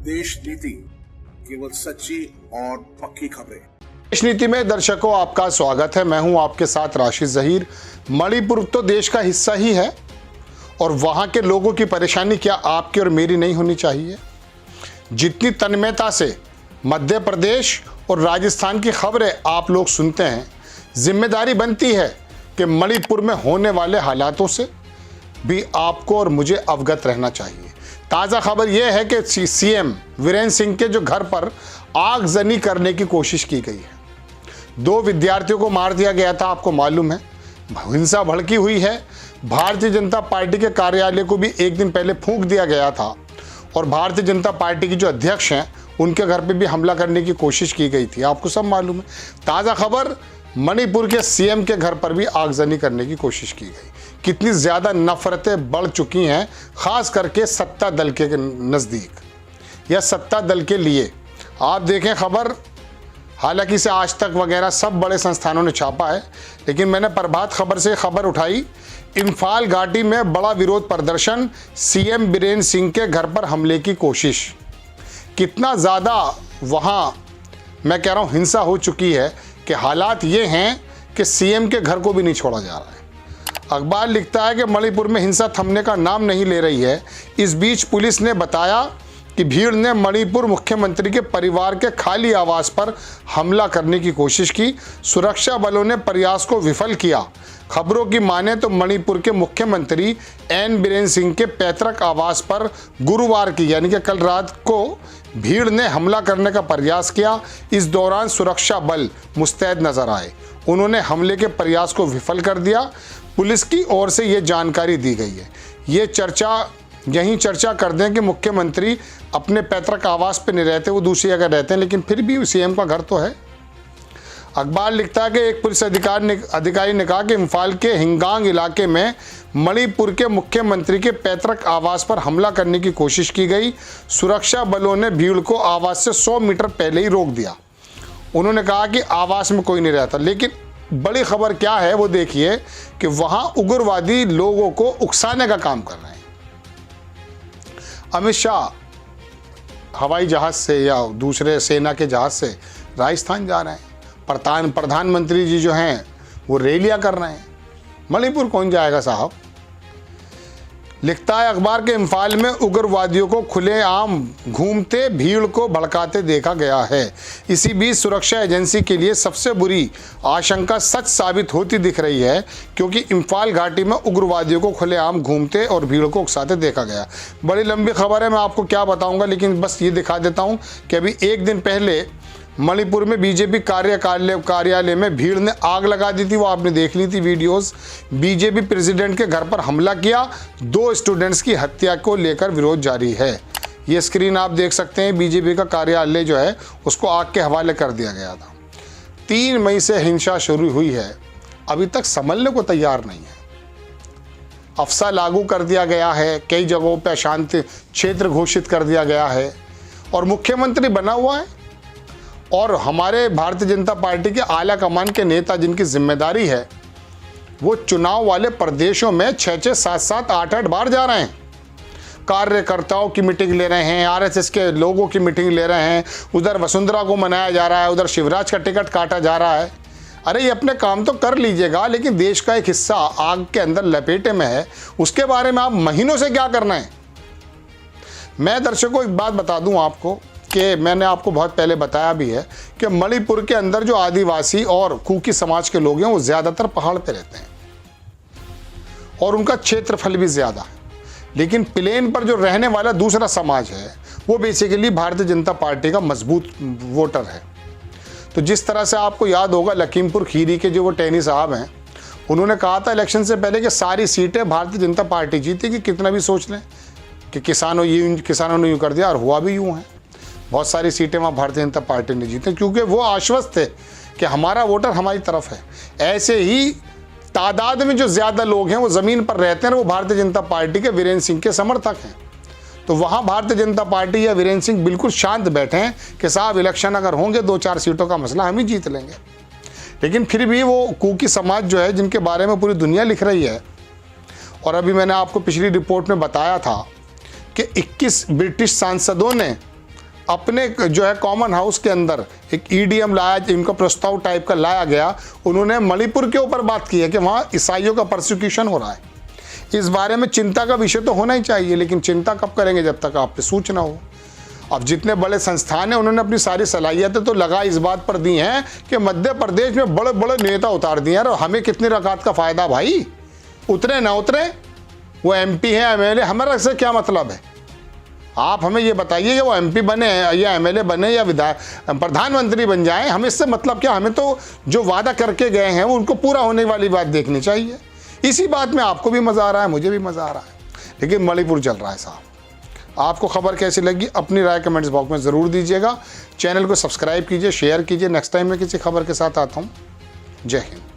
देश नीति, केवल सच्ची और पक्की खबरें। देश नीति में दर्शकों आपका स्वागत है। मैं हूं आपके साथ राशिद जहीर। मणिपुर तो देश का हिस्सा ही है और वहां के लोगों की परेशानी क्या आपकी और मेरी नहीं होनी चाहिए? जितनी तन्मयता से मध्य प्रदेश और राजस्थान की खबरें आप लोग सुनते हैं, जिम्मेदारी बनती है कि मणिपुर में होने वाले हालातों से भी आपको और मुझे अवगत रहना चाहिए। ताज़ा खबर यह है कि सीएम वीरेंद्र सिंह के जो घर पर आगजनी करने की कोशिश की गई है। 2 विद्यार्थियों को मार दिया गया था, आपको मालूम है। हिंसा भड़की हुई है। भारतीय जनता पार्टी के कार्यालय को भी एक दिन पहले फूंक दिया गया था और भारतीय जनता पार्टी की जो अध्यक्ष हैं उनके घर पे भी हमला करने की कोशिश की गई थी, आपको सब मालूम है। ताज़ा खबर, मणिपुर के सीएम के घर पर भी आगजनी करने की कोशिश की गई। कितनी ज़्यादा नफरतें बढ़ चुकी हैं, खास करके सत्ता दल के नज़दीक या सत्ता दल के लिए। आप देखें खबर, हालांकि इसे आज तक वगैरह सब बड़े संस्थानों ने छापा है, लेकिन मैंने प्रभात खबर से खबर उठाई। इम्फाल घाटी में बड़ा विरोध प्रदर्शन, सीएम बीरेन सिंह के घर पर हमले की कोशिश। कितना ज़्यादा वहाँ मैं कह रहा हूँ हिंसा हो चुकी है कि हालात ये हैं कि सीएम के घर को भी नहीं छोड़ा जा रहा है। अखबार लिखता है कि मणिपुर में हिंसा थमने का नाम नहीं ले रही है। इस बीच पुलिस ने बताया कि भीड़ ने मणिपुर मुख्यमंत्री के परिवार के खाली आवास पर हमला करने की कोशिश की। सुरक्षा बलों ने प्रयास को विफल किया। खबरों की माने तो मणिपुर के मुख्यमंत्री एन बीरेन सिंह के पैतृक आवास पर गुरुवार की यानी कि कल रात को भीड़ ने हमला करने का प्रयास किया। इस दौरान सुरक्षा बल मुस्तैद नजर आए। उन्होंने हमले के प्रयास को विफल कर दिया। पुलिस की ओर से ये जानकारी दी गई है। यहीं चर्चा कर दें कि मुख्यमंत्री अपने पैतृक आवास पर नहीं रहते, वो दूसरी जगह रहते हैं, लेकिन फिर भी सीएम का घर तो है। अखबार लिखता है कि एक पुलिस अधिकारी ने कहा कि इम्फाल के हिंगांग इलाके में मणिपुर के मुख्यमंत्री के पैतृक आवास पर हमला करने की कोशिश की गई। सुरक्षा बलों ने भीड़ को आवास से 100 मीटर पहले ही रोक दिया। उन्होंने कहा कि आवास में कोई नहीं रहता, लेकिन बड़ी खबर क्या है वो देखिए कि वहाँ उग्रवादी लोगों को उकसाने का काम कर रहे हैं। अमित शाह हवाई जहाज से या दूसरे सेना के जहाज से राजस्थान जा रहे हैं। प्रधानमंत्री जी जो हैं वो रैलियां कर रहे हैं। मणिपुर कौन जाएगा साहब? लिखता है अखबार के इम्फाल में उग्रवादियों को खुलेआम घूमते भीड़ को भड़काते देखा गया है। इसी बीच सुरक्षा एजेंसी के लिए सबसे बुरी आशंका सच साबित होती दिख रही है, क्योंकि इम्फाल घाटी में उग्रवादियों को खुलेआम घूमते और भीड़ को उकसाते देखा गया। बड़ी लंबी खबर है, मैं आपको क्या बताऊंगा, लेकिन बस ये दिखा देता हूँ कि अभी एक दिन पहले मणिपुर में बीजेपी कार्यालय में भीड़ ने आग लगा दी थी। वो आपने देख ली थी वीडियोस। बीजेपी प्रेसिडेंट के घर पर हमला किया। 2 स्टूडेंट्स की हत्या को लेकर विरोध जारी है। ये स्क्रीन आप देख सकते हैं। बीजेपी का कार्यालय जो है उसको आग के हवाले कर दिया गया था। 3 मई से हिंसा शुरू हुई है, अभी तक संभलने को तैयार नहीं है। अफसा लागू कर दिया गया है, कई जगहों पर अशांति क्षेत्र घोषित कर दिया गया है और मुख्यमंत्री बना हुआ है। और हमारे भारतीय जनता पार्टी के आला कमान के नेता जिनकी जिम्मेदारी है, वो चुनाव वाले प्रदेशों में 6-6, 7-7, 8-8 बार जा रहे हैं। कार्यकर्ताओं की मीटिंग ले रहे हैं, आरएसएस के लोगों की मीटिंग ले रहे हैं। उधर वसुंधरा को मनाया जा रहा है, उधर शिवराज का टिकट काटा जा रहा है। अरे ये अपने काम तो कर लीजिएगा, लेकिन देश का एक हिस्सा आग के अंदर लपेटे में है, उसके बारे में आप महीनों से क्या करना है? मैं दर्शकों एक बात बता दूं आपको कि मैंने आपको बहुत पहले बताया भी है कि मणिपुर के अंदर जो आदिवासी और कुकी समाज के लोग हैं वो ज़्यादातर पहाड़ पे रहते हैं और उनका क्षेत्रफल भी ज़्यादा है। लेकिन प्लेन पर जो रहने वाला दूसरा समाज है वो बेसिकली भारतीय जनता पार्टी का मजबूत वोटर है। तो जिस तरह से आपको याद होगा, लखीमपुर खीरी के जो वो टैनी साहब हैं, उन्होंने कहा था इलेक्शन से पहले कि सारी सीटें भारतीय जनता पार्टी जीतेगी। कितना भी सोच लें कि किसानों ने यूँ कर दिया, और हुआ भी यूँ है। बहुत सारी सीटें वहाँ भारतीय जनता पार्टी ने जीती, क्योंकि वो आश्वस्त थे कि हमारा वोटर हमारी तरफ है। ऐसे ही तादाद में जो ज़्यादा लोग हैं वो ज़मीन पर रहते हैं, वो भारतीय जनता पार्टी के वीरेंद्र सिंह के समर्थक हैं। तो वहाँ भारतीय जनता पार्टी या वीरेंद्र सिंह बिल्कुल शांत बैठे हैं कि साहब इलेक्शन अगर होंगे 2-4 सीटों का मसला हम ही जीत लेंगे। लेकिन फिर भी वो कुकी समाज जो है, जिनके बारे में पूरी दुनिया लिख रही है, और अभी मैंने आपको पिछली रिपोर्ट में बताया था कि 21 ब्रिटिश सांसदों ने अपने जो है कॉमन हाउस के अंदर एक ईडीएम लाया, इनका प्रस्ताव टाइप का लाया गया। उन्होंने मणिपुर के ऊपर बात की है कि वहाँ ईसाइयों का परसिक्यूशन हो रहा है। इस बारे में चिंता का विषय तो होना ही चाहिए, लेकिन चिंता कब करेंगे, जब तक आप पे सूचना हो। अब जितने बड़े संस्थान हैं उन्होंने अपनी सारी सलाहियतें तो लगा इस बात पर दी हैं कि मध्य प्रदेश में बड़े बड़े नेता उतार दिए हैं, और हमें कितनी रकात का फायदा भाई, उतरे ना उतरे, वो एमपी है एमएलए, हमारा इससे क्या मतलब है। आप हमें ये बताइए कि वो एमपी बने या एमएलए बने या प्रधानमंत्री बन जाएं, हमें इससे मतलब क्या। हमें तो जो वादा करके गए हैं वो उनको पूरा होने वाली बात देखनी चाहिए। इसी बात में आपको भी मज़ा आ रहा है, मुझे भी मज़ा आ रहा है, लेकिन मणिपुर चल रहा है साहब। आपको खबर कैसी लगी अपनी राय कमेंट्स बॉक्स में ज़रूर दीजिएगा। चैनल को सब्सक्राइब कीजिए, शेयर कीजिए। नेक्स्ट टाइम मैं किसी खबर के साथ आता हूँ। जय हिंद।